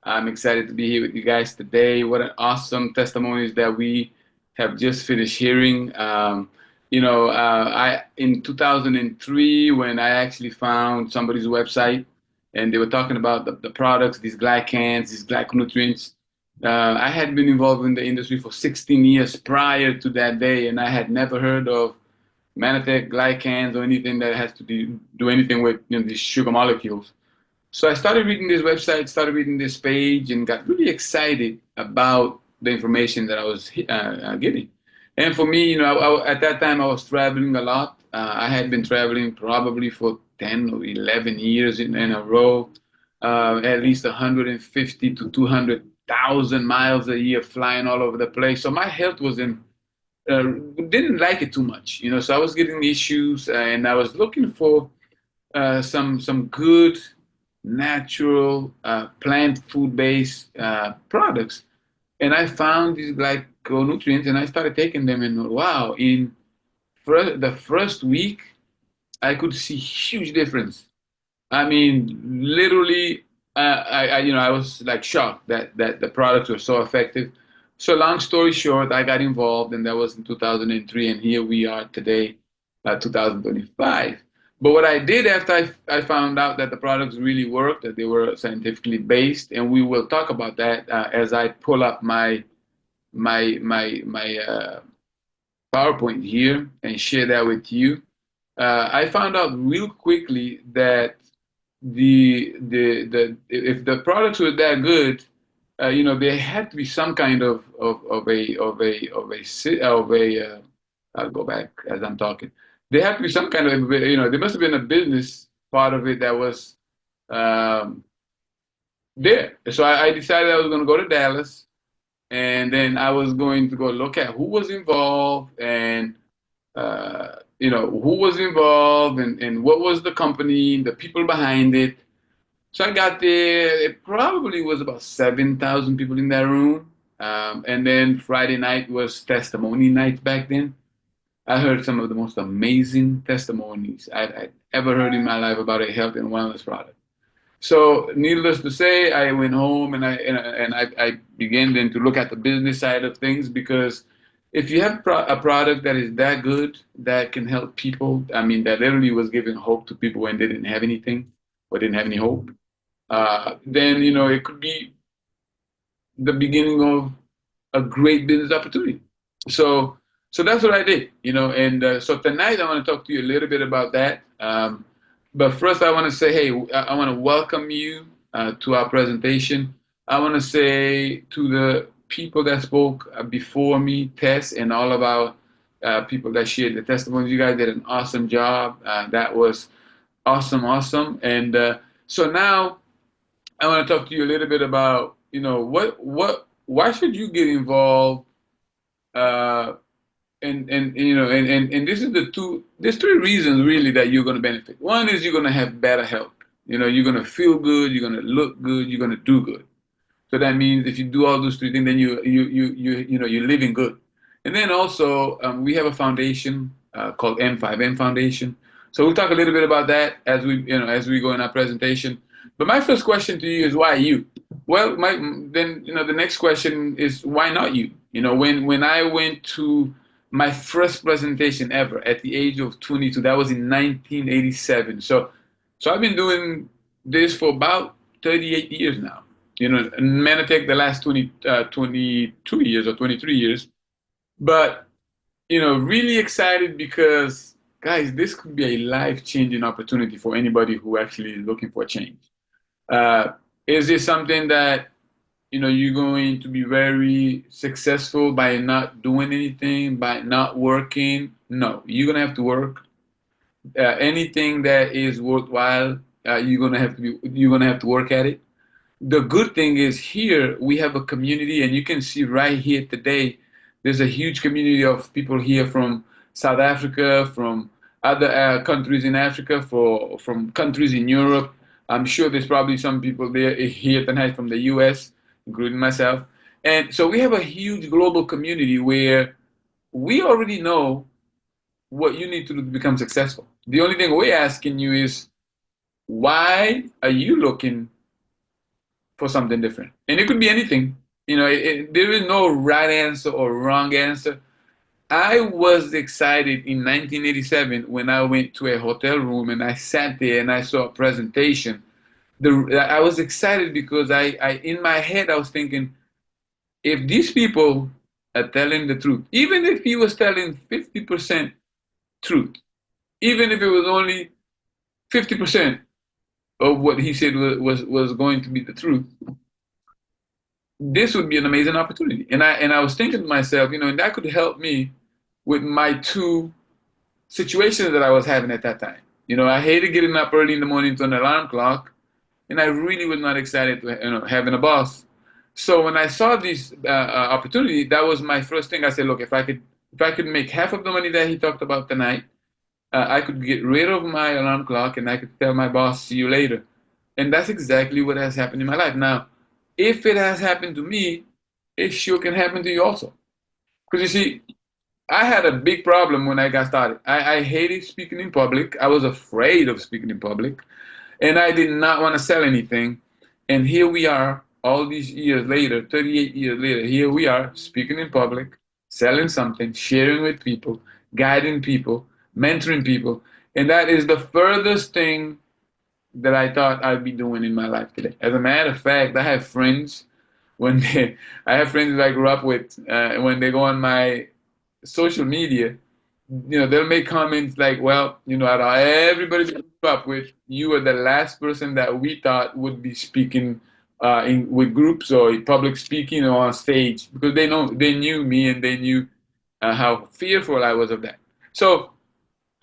I'm excited to be here with you guys today. What an awesome testimonies that we have just finished hearing. I in 2003 when I actually found somebody's website and they were talking about the products, these glycans, these glyconutrients. I had been involved in the industry for 16 years prior to that day, and I had never heard of mannitech, glycans, or anything that has to do anything with these sugar molecules. So I started reading this website, started reading this page, and got really excited about the information that I was getting. And for me, at that time I was traveling a lot. I had been traveling probably for 10 or 11 years in a row, at least 150 to 200,000 miles a year flying all over the place. So my health was in uh, didn't like it too much, So I was getting issues, and I was looking for some good natural plant food-based products, and I found these glyconutrients, and I started taking them, and wow, in the first week, I could see huge difference. I mean, literally, I was like shocked that the products were so effective. So long story short, I got involved, and that was in 2003, and here we are today, 2025. But what I did after I found out that the products really worked, that they were scientifically based, and we will talk about that as I pull up my PowerPoint here and share that with you. I found out real quickly that the if the products were that good, there had to be some kind of a I'll go back as I'm talking. There had to be some kind of there must have been a business part of it that was um, there. So I decided I was going to go to Dallas, and then I was going to go look at who was involved and who was involved and what was the company, the people behind it. So I got there. It probably was about 7,000 people in that room. And then Friday night was testimony night back then. I heard some of the most amazing testimonies I'd ever heard in my life about a health and wellness product. So, needless to say, I went home and I began then to look at the business side of things, because if you have a product that is that good that can help people, I mean, that literally was giving hope to people when they didn't have anything or didn't have any hope, then it could be the beginning of a great business opportunity. So, so that's what I did, And so tonight I want to talk to you a little bit about that. But first, I want to say, hey, I want to welcome you to our presentation. I want to say to the people that spoke before me, Tess, and all of our people that shared the testimonies. You guys did an awesome job. That was awesome, awesome. And so now I want to talk to you a little bit about, why should you get involved? Uh, and this is there's three reasons really that you're going to benefit. One is you're going to have better health. You're going to feel good, you're going to look good, you're going to do good. So that means if you do all those three things, then you're living good. And then also we have a foundation called M5M Foundation. So we'll talk a little bit about that as we go in our presentation. But my first question to you is, why you? Well, the next question is, why not you? When I went to my first presentation ever at the age of 22, that was in 1987. So I've been doing this for about 38 years now. Manatech the last 22 years or 23 years. But, really excited because, guys, this could be a life-changing opportunity for anybody who actually is looking for a change. Uh, is this something that, you're going to be very successful by not doing anything, by not working? No, you're going to have to work. Anything that is worthwhile, you're going to have to work at it. The good thing is here we have a community, and you can see right here today, there's a huge community of people here from South Africa, from other countries in Africa, from countries in Europe. I'm sure there's probably some people there here tonight from the US, including myself. And so we have a huge global community where we already know what you need to do to become successful. The only thing we're asking you is, why are you looking for something different. And it could be anything. There is no right answer or wrong answer. I was excited in 1987 when I went to a hotel room and I sat there and I saw a presentation. I was excited because in my head I was thinking, if these people are telling the truth, even if he was telling 50% truth, even if it was only 50% of what he said was going to be the truth, this would be an amazing opportunity. And I was thinking to myself, and that could help me with my two situations that I was having at that time. I hated getting up early in the morning to an alarm clock, and I really was not excited to having a boss. So when I saw this opportunity, that was my first thing. I said, look, if I could make half of the money that he talked about tonight, I could get rid of my alarm clock and I could tell my boss, see you later. And that's exactly what has happened in my life. Now, if it has happened to me, it sure can happen to you also. Because you see, I had a big problem when I got started. I hated speaking in public. I was afraid of speaking in public. And I did not want to sell anything. And here we are, all these years later, 38 years later, here we are speaking in public, selling something, sharing with people, guiding people, mentoring people. And that is the furthest thing that I thought I'd be doing in my life today. As a matter of fact, when they, I have friends that I grew up with, when they go on my social media, they'll make comments like, well, out of everybody that we grew up with, you were the last person that we thought would be speaking with groups or public speaking or on stage, because they knew me and they knew how fearful I was of that. So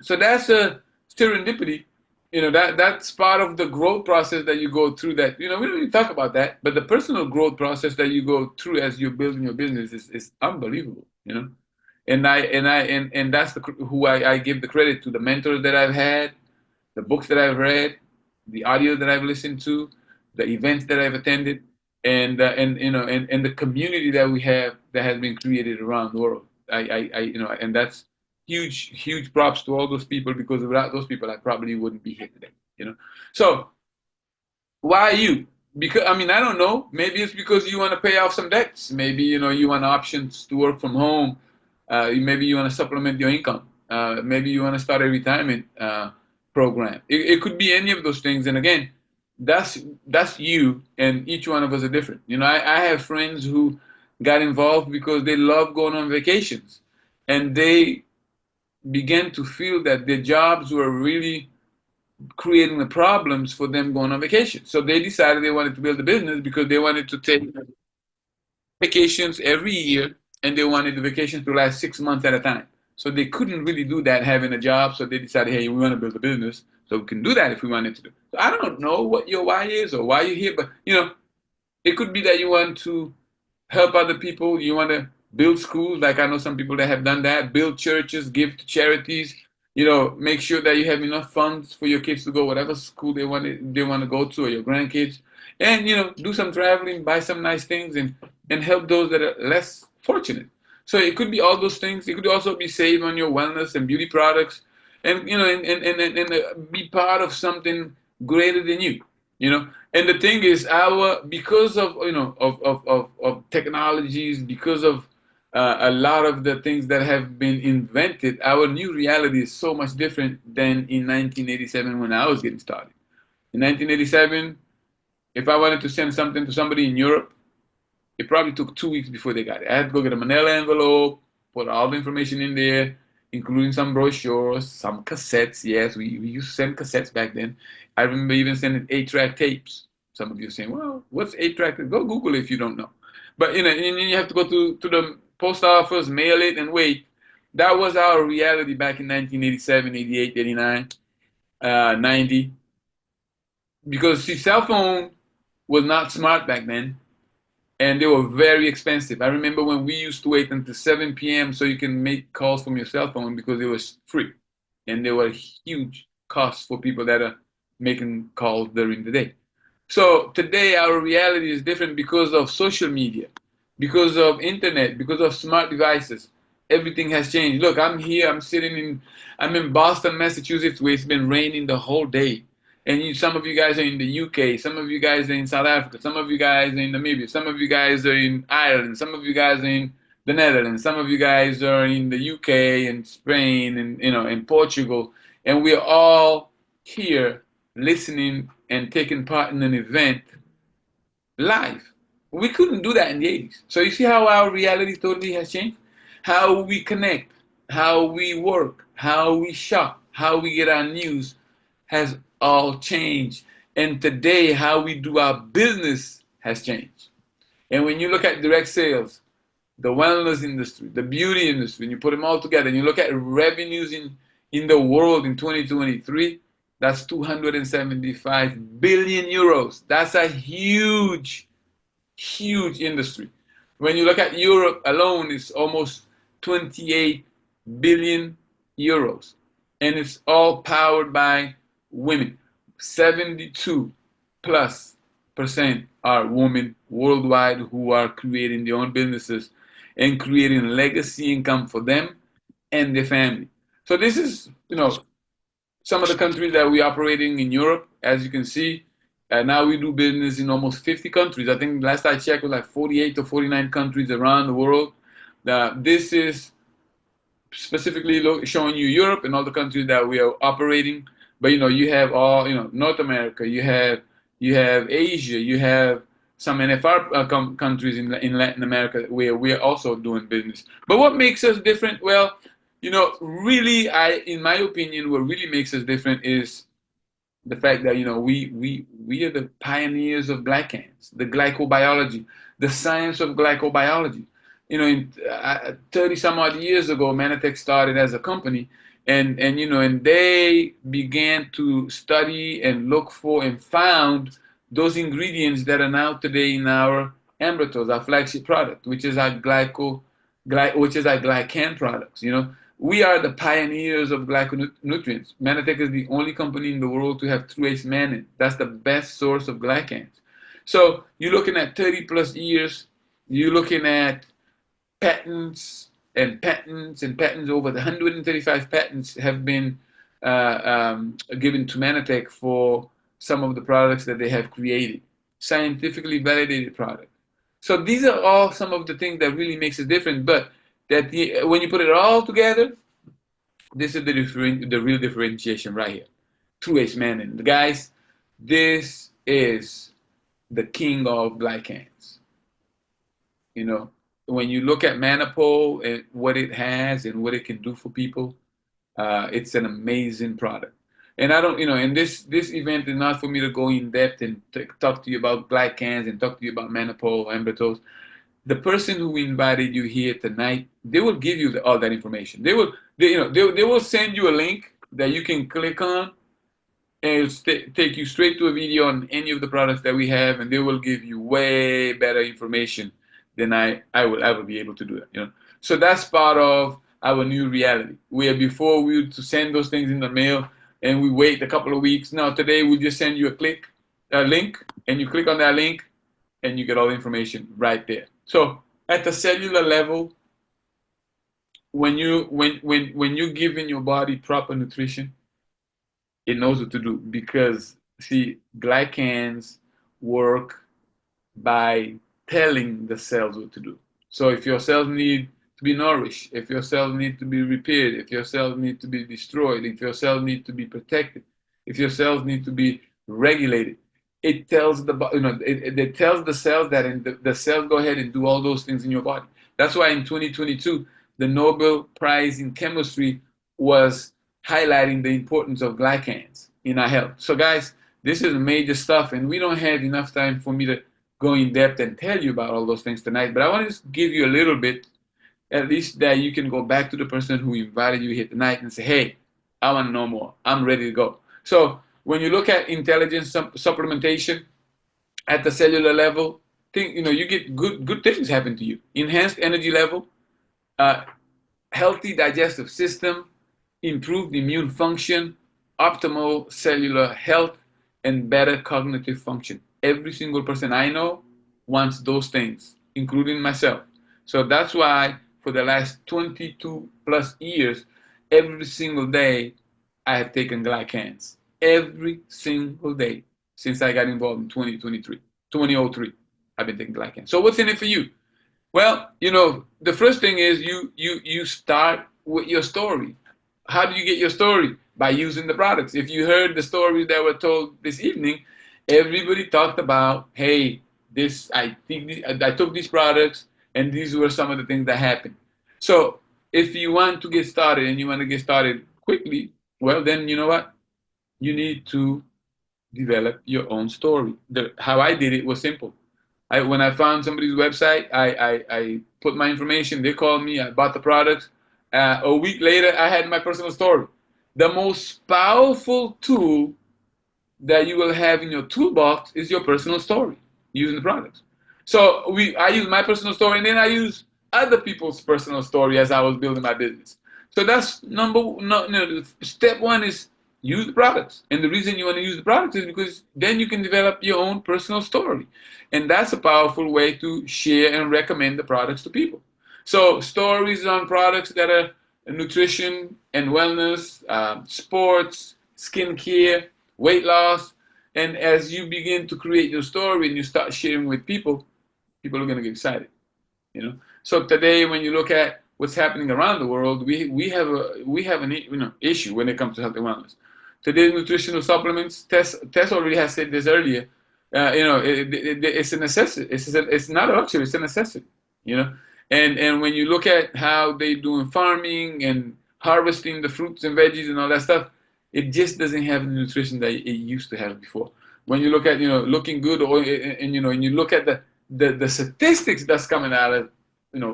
that's a serendipity. That's part of the growth process that you go through. That we don't really talk about that, but the personal growth process that you go through as you're building your business is unbelievable. And that's who I give the credit to: the mentors that I've had, the books that I've read, the audio that I've listened to, the events that I've attended, and the community that we have that has been created around the world. And that's huge props to all those people, because without those people I probably wouldn't be here today. So why you? Because I don't know. Maybe it's because you want to pay off some debts. Maybe you want options to work from home. Maybe you want to supplement your income. Maybe you want to start a retirement program. It could be any of those things. And again, that's you. And each one of us are different. I have friends who got involved because they love going on vacations, and they began to feel that their jobs were really creating the problems for them going on vacation. So they decided they wanted to build a business because they wanted to take vacations every year, and they wanted the vacations to last 6 months at a time. So they couldn't really do that having a job. So they decided, hey, we want to build a business, so we can do that if we wanted to do. So I don't know what your why is or why you're here, but it could be that you want to help other people. You want to build schools, like I know some people that have done that, build churches, give to charities, make sure that you have enough funds for your kids to go whatever school they want to go to, or your grandkids. And do some traveling, buy some nice things, and help those that are less fortunate. So it could be all those things. It could also be save on your wellness and beauty products, and be part of something greater than you. And the thing is, because of of technologies, because of a lot of the things that have been invented, our new reality is so much different than in 1987 when I was getting started. In 1987, if I wanted to send something to somebody in Europe, it probably took 2 weeks before they got it. I had to go get a manila envelope, put all the information in there, including some brochures, some cassettes. Yes, we used to send cassettes back then. I remember even sending 8-track tapes. Some of you are saying, well, what's 8-track? Go Google it if you don't know. But and you have to go to the post office, mail it, and wait. That was our reality back in 1987, 88, 89, 90. Because see, cell phone was not smart back then, and they were very expensive. I remember when we used to wait until 7 p.m. so you can make calls from your cell phone, because it was free, and there were huge costs for people that are making calls during the day. So today our reality is different because of social media, because of internet, because of smart devices. Everything has changed. Look, I'm here. I'm in Boston, Massachusetts, where it's been raining the whole day. And some of you guys are in the UK, some of you guys are in South Africa, some of you guys are in Namibia, some of you guys are in Ireland, some of you guys are in the Netherlands, some of you guys are in the UK and Spain and in Portugal, and we're all here listening and taking part in an event live. We couldn't do that in the 80s. So you see how our reality totally has changed? How we connect, how we work, how we shop, how we get our news has all changed. And today, how we do our business has changed. And when you look at direct sales, the wellness industry, the beauty industry, and you put them all together, and you look at revenues in the world in 2023, that's 275 billion euros. That's a huge, huge industry. When you look at Europe alone, it's almost 28 billion euros. And it's all powered by women. 72 plus percent are women worldwide who are creating their own businesses and creating legacy income for them and their family. So this is, some of the countries that we're operating in Europe, as you can see. Now we do business in almost 50 countries. I think last I checked, was like 48 to 49 countries around the world. This is specifically showing you Europe and all the countries that we are operating. But you have all North America, you have Asia, you have some NFR countries in Latin America where we are also doing business. But what makes us different? Well, really, in my opinion, what really makes us different is the fact that we are the pioneers of glycans, the glycobiology, the science of glycobiology. In 30 some odd years ago, Manatech started as a company, and they began to study and look for and found those ingredients that are now today in our Ambrotos, our flagship product, which is our glycan products. We are the pioneers of glyconutrients. Manatech is the only company in the world to have trace mannan. That's the best source of glycans. So you're looking at 30 plus years. You're looking at patents and patents and patents. Over the 135 patents have been given to Manatech for some of the products that they have created, scientifically validated products. So these are all some of the things that really makes us different. But when you put it all together, this is the real differentiation right here. Two-Ace Manning. Guys, this is the king of glycans. When you look at Manipole and what it has and what it can do for people, it's an amazing product. And I don't, and this event is not for me to go in depth and talk to you about glycans and talk to you about Manipole, Ambrotos. The person who invited you here tonight, they will give you all that information. They will send you a link that you can click on, and it'll take you straight to a video on any of the products that we have, and they will give you way better information than I will be able to do that. So that's part of our new reality. Where before we would send those things in the mail and we wait a couple of weeks. Now today we'll just send you a link, and you click on that link, and you get all the information right there. So at the cellular level, when you're giving your body proper nutrition, it knows what to do, because see, glycans work by telling the cells what to do. So if your cells need to be nourished, if your cells need to be repaired, if your cells need to be destroyed, if your cells need to be protected, if your cells need to be regulated, it tells it tells the cells that, and the cells go ahead and do all those things in your body. That's why in 2022, the Nobel Prize in Chemistry was highlighting the importance of glycans in our health. So guys, this is major stuff, and we don't have enough time for me to go in depth and tell you about all those things tonight, but I want to just give you a little bit, at least that you can go back to the person who invited you here tonight and say, hey, I want to know more. I'm ready to go. So when you look at intelligence supplementation at the cellular level, you get good things happen to you. Enhanced energy level, healthy digestive system, improved immune function, optimal cellular health, and better cognitive function. Every single person I know wants those things, including myself. So that's why for the last 22 plus years, every single day, I have taken glycans. every single day since I got involved in 2023, 2003. I've been taking glycan. So what's in it for you? Well, the first thing is you start with your story. How do you get your story? By using the products. If you heard the stories that were told this evening, everybody talked about, hey, this I took these products and these were some of the things that happened. So if you want to get started and you want to get started quickly, well then you know what? You need to develop your own story. How I did it was simple. When I found somebody's website, I put my information. They called me. I bought the products. A week later, I had my personal story. The most powerful tool that you will have in your toolbox is your personal story using the products. So I use my personal story, and then I use other people's personal story as I was building my business. So that's step one is use the products. And the reason you want to use the products is because then you can develop your own personal story. And that's a powerful way to share and recommend the products to people. So stories on products that are nutrition and wellness, sports, skincare, weight loss. And as you begin to create your story and you start sharing with people, people are going to get excited. So today, when you look at what's happening around the world, we have an issue when it comes to health and wellness. Today's nutritional supplements, Tess already has said this earlier. It's a necessity. It's not a luxury. It's a necessity. And when you look at how they doing farming and harvesting the fruits and veggies and all that stuff, it just doesn't have the nutrition that it used to have before. When you look at looking good, and you look at the statistics that's coming out of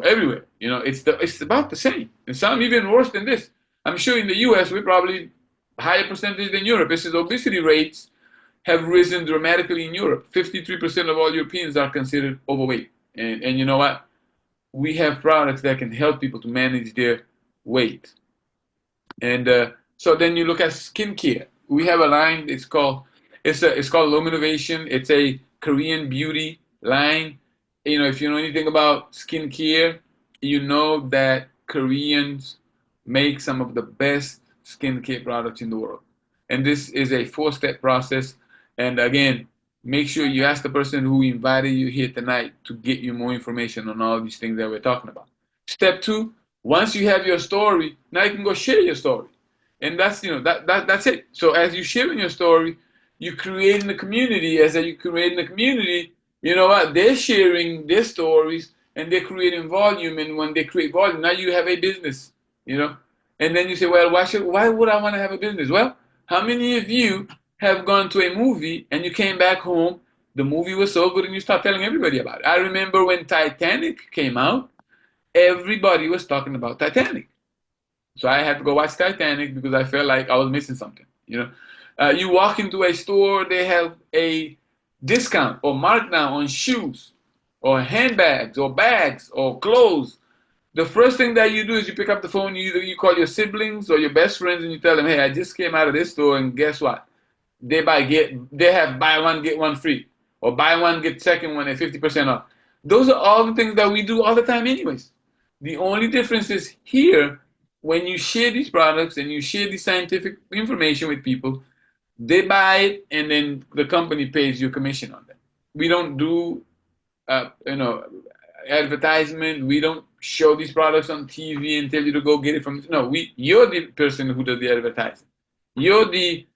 everywhere, it's about the same, and some even worse than this. I'm sure in the U.S. we're probably higher percentage than Europe. This is obesity rates have risen dramatically in Europe. 53% of all Europeans are considered overweight, and you know what? We have products that can help people to manage their weight. And so then you look at skincare. We have a line. It's called Luminovation. It's a Korean beauty line. If you know anything about skincare, you know that Koreans make some of the best skincare products in the world. And this is a 4-step process. And again, make sure you ask the person who invited you here tonight to get you more information on all these things that we're talking about. Step 2, once you have your story, now you can go share your story. And that's that's it. So as you sharing your story, you're creating a community. As you creating a community, you know what? They're sharing their stories and they're creating volume. And when they create volume, now you have a business. And then you say, well, why would I want to have a business? Well, how many of you have gone to a movie and you came back home, the movie was so good and you start telling everybody about it? I remember when Titanic came out, everybody was talking about Titanic. So I had to go watch Titanic because I felt like I was missing something. You walk into a store, they have a discount or markdown on shoes or handbags or bags or clothes. The first thing that you do is you pick up the phone, you call your siblings or your best friends and you tell them, hey, I just came out of this store and guess what? They have buy one, get one free, or buy one, get second one at 50% off. Those are all the things that we do all the time anyways. The only difference is here, when you share these products and you share the scientific information with people, they buy it and then the company pays you a commission on that. We don't do, advertisement. We don't show these products on TV and tell you to go get it from. No, you're the person who does the advertising. You're the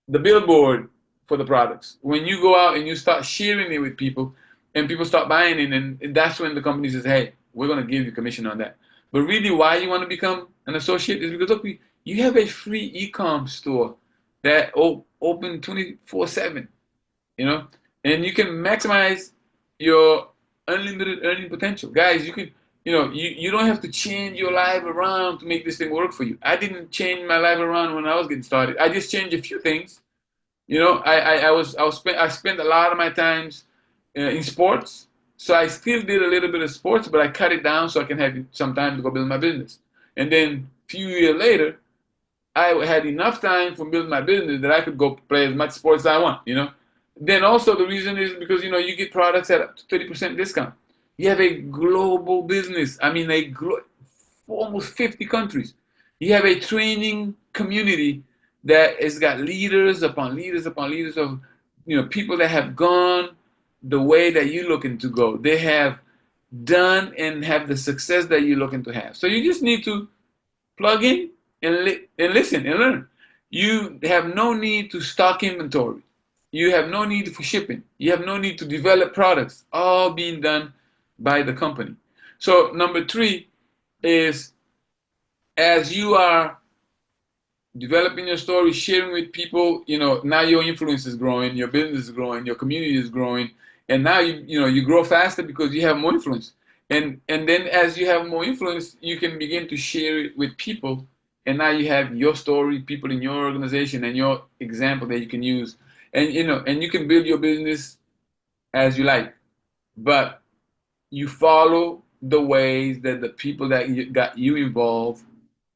billboard for the products. When you go out and you start sharing it with people and people start buying it, and that's when the company says, hey, we're going to give you commission on that. But really, why you want to become an associate is because, look, you have a free e-com store that open 24/7, and you can maximize your unlimited earning potential. Guys, you can, you don't have to change your life around to make this thing work for you. I didn't change my life around when I was getting started. I just changed a few things. I spent a lot of my times in sports. So I still did a little bit of sports, but I cut it down so I can have some time to go build my business. And then a few years later, I had enough time for building my business that I could go play as much sports as I want, Then also the reason is because, you get products at 30% discount. You have a global business. I mean, almost 50 countries. You have a training community that it's got leaders upon leaders upon leaders of, people that have gone the way that you're looking to go. They have done and have the success that you're looking to have. So you just need to plug in and listen and learn. You have no need to stock inventory. You have no need for shipping. You have no need to develop products, all being done by the company. So number three is, as you are developing your story, sharing with people, now your influence is growing, your business is growing, your community is growing, and now you grow faster because you have more influence. And then as you have more influence, you can begin to share it with people, and now you have your story, people in your organization, and your example that you can use, and you can build your business as you like, but you follow the ways that the people that got you involved,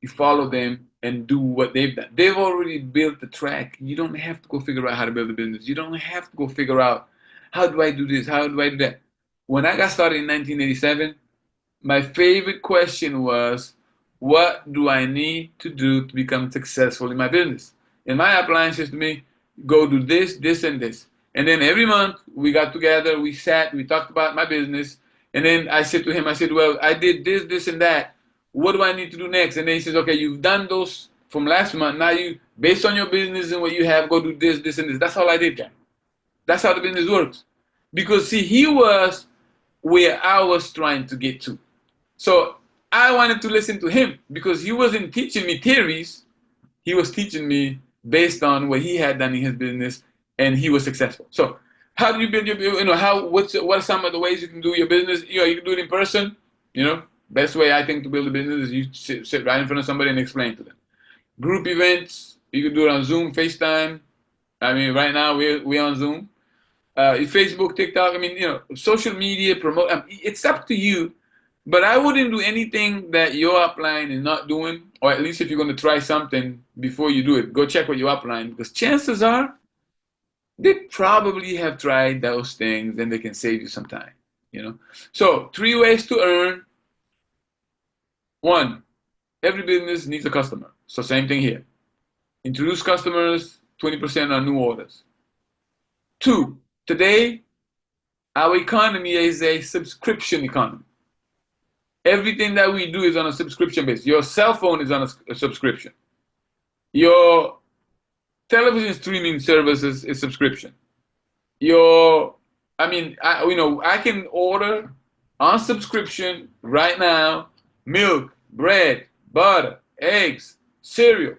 you follow them and do what they've done. They've already built the track. You don't have to go figure out how to build a business. You don't have to go figure out, how do I do this? How do I do that? When I got started in 1987, my favorite question was, what do I need to do to become successful in my business? And my upline says to me, go do this, this, and this. And then every month we got together, we sat, we talked about my business. And then I said to him, I said, well, I did this, this, and that. What do I need to do next? And then he says, okay, you've done those from last month. Now you, based on your business and what you have, go do this, this, and this. That's all I did, guy. That's how the business works. Because see, he was where I was trying to get to. So I wanted to listen to him because he wasn't teaching me theories. He was teaching me based on what he had done in his business, and he was successful. So how do you build your, what are some of the ways you can do your business? You can do it in person. Best way I think to build a business is you sit right in front of somebody and explain to them. Group events, you can do it on Zoom, FaceTime. I mean, right now we're on Zoom. Facebook, TikTok. I mean, social media, promote. It's up to you. But I wouldn't do anything that your upline is not doing, or at least if you're going to try something before you do it, go check with your upline, because chances are they probably have tried those things and they can save you some time. So 3 ways to earn. 1, every business needs a customer. So same thing here. Introduce customers, 20% on new orders. 2, today our economy is a subscription economy. Everything that we do is on a subscription base. Your cell phone is on a subscription. Your television streaming services is subscription. I can order on subscription right now, milk, bread, butter, eggs, cereal,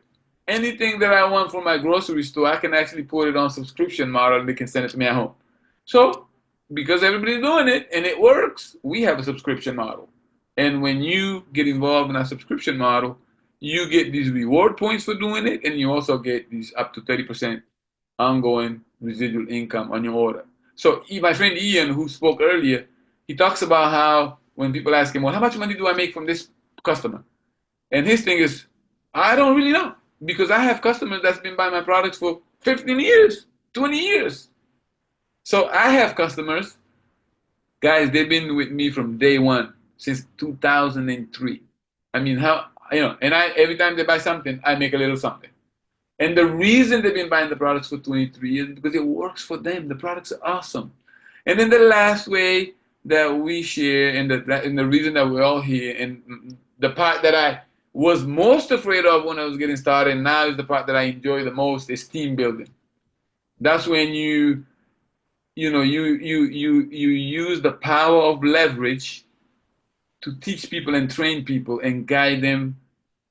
anything that I want from my grocery store, I can actually put it on subscription model and they can send it to me at home. So because everybody's doing it and it works, we have a subscription model. And when you get involved in a subscription model, you get these reward points for doing it, and you also get these up to 30% ongoing residual income on your order. So my friend Ian, who spoke earlier, he talks about how when people ask him, well, how much money do I make from this customer? And his thing is, I don't really know, because I have customers that's been buying my products for 15 years, 20 years. So I have customers, guys, they've been with me from day one. Since 2003. I mean, every time they buy something, I make a little something. And the reason they've been buying the products for 23 years is because it works for them. The products are awesome. And then the last way that we share, and the reason that we're all here, and the part that I was most afraid of when I was getting started, and now is the part that I enjoy the most, is team building. That's when you use the power of leverage to teach people and train people and guide them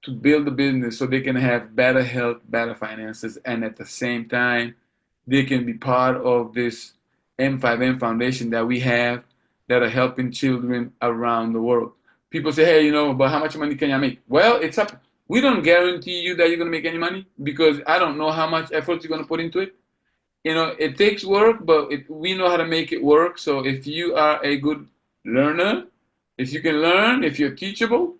to build a business so they can have better health, better finances, and at the same time, they can be part of this M5M foundation that we have that are helping children around the world. People say, hey, but how much money can I make? Well, it's up. We don't guarantee you that you're going to make any money, because I don't know how much effort you're going to put into it. It takes work, but we know how to make it work. So if you are a good learner, if you can learn, if you're teachable,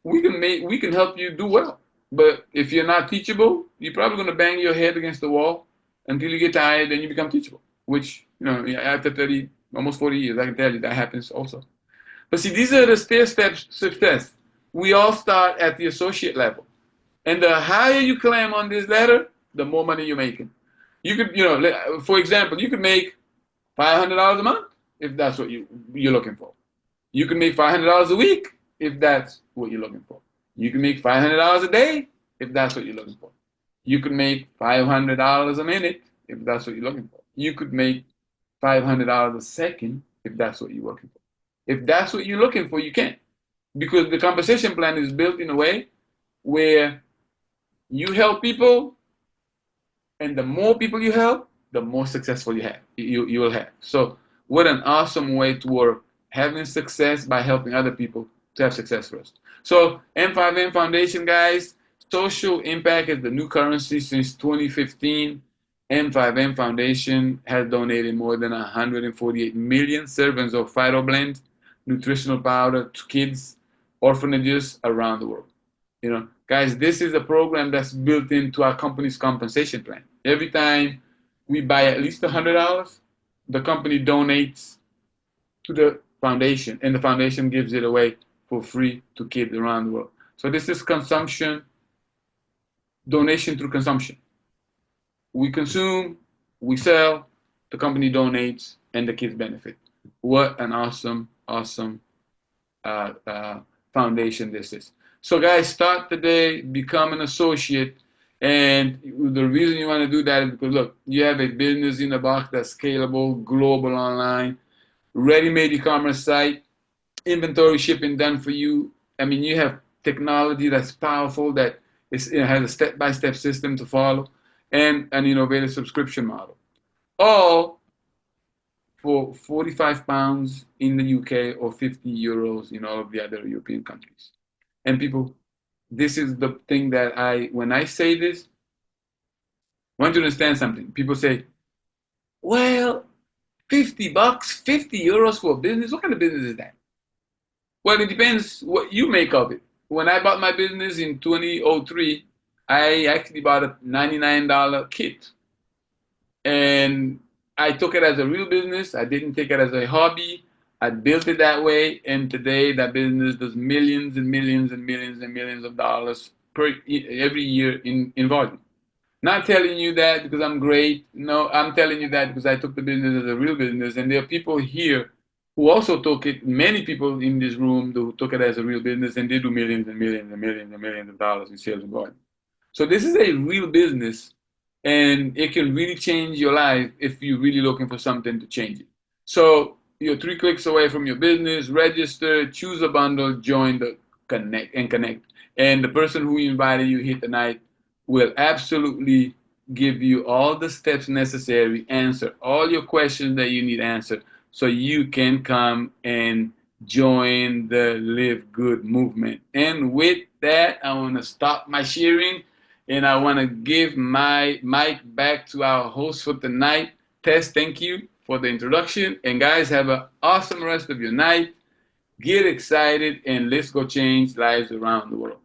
we can help you do well. But if you're not teachable, you're probably going to bang your head against the wall until you get tired and you become teachable, which, after 30, almost 40 years, I can tell you that happens also. But see, these are the stair steps success. We all start at the associate level. And the higher you climb on this ladder, the more money you're making. You could, for example, you could make $500 a month if that's what you're looking for. You can make $500 a week if that's what you're looking for. You can make $500 a day if that's what you're looking for. You could make $500 a minute if that's what you're looking for. You could make $500 a second if that's what you're looking for. If that's what you're looking for, you can. Because the compensation plan is built in a way where you help people, and the more people you help, the more successful you will have. So what an awesome way to work, having success by helping other people to have success first. So M5M Foundation, guys, social impact is the new currency since 2015. M5M Foundation has donated more than 148 million servings of PhytoBlend nutritional powder to kids, orphanages around the world. Guys, this is a program that's built into our company's compensation plan. Every time we buy at least $100, the company donates to the foundation, and the foundation gives it away for free to kids around the world. So this is consumption, donation through consumption. We consume, we sell, the company donates, and the kids benefit. What an awesome, awesome foundation this is. So guys, start today, become an associate. And the reason you want to do that is because, look, you have a business in a box that's scalable, global, online, ready-made e-commerce site, inventory shipping done for you. I mean, you have technology that's powerful, that it has a step-by-step system to follow, and an innovative subscription model. All for 45 pounds in the UK or 50 euros in all of the other European countries. And people, this is the thing that when I say this, I want you to understand something. People say, well, 50 bucks, 50 euros for a business? What kind of business is that? Well, it depends what you make of it. When I bought my business in 2003, I actually bought a $99 kit. And I took it as a real business. I didn't take it as a hobby. I built it that way, and today that business does millions and millions and millions and millions of dollars every year in volume. Not telling you that because I'm great. No, I'm telling you that because I took the business as a real business, and there are people here who also took it. Many people in this room who took it as a real business, and they do millions and millions and millions and millions of dollars in sales and volume. So this is a real business, and it can really change your life if you're really looking for something to change it. So you're 3 clicks away from your business. Register, choose a bundle, join the connect. And the person who invited you here tonight will absolutely give you all the steps necessary, answer all your questions that you need answered, so you can come and join the Live Good movement. And with that, I want to stop my sharing, and I want to give my mic back to our host for tonight. Tess, thank you for the introduction. And guys, have an awesome rest of your night. Get excited, and let's go change lives around the world.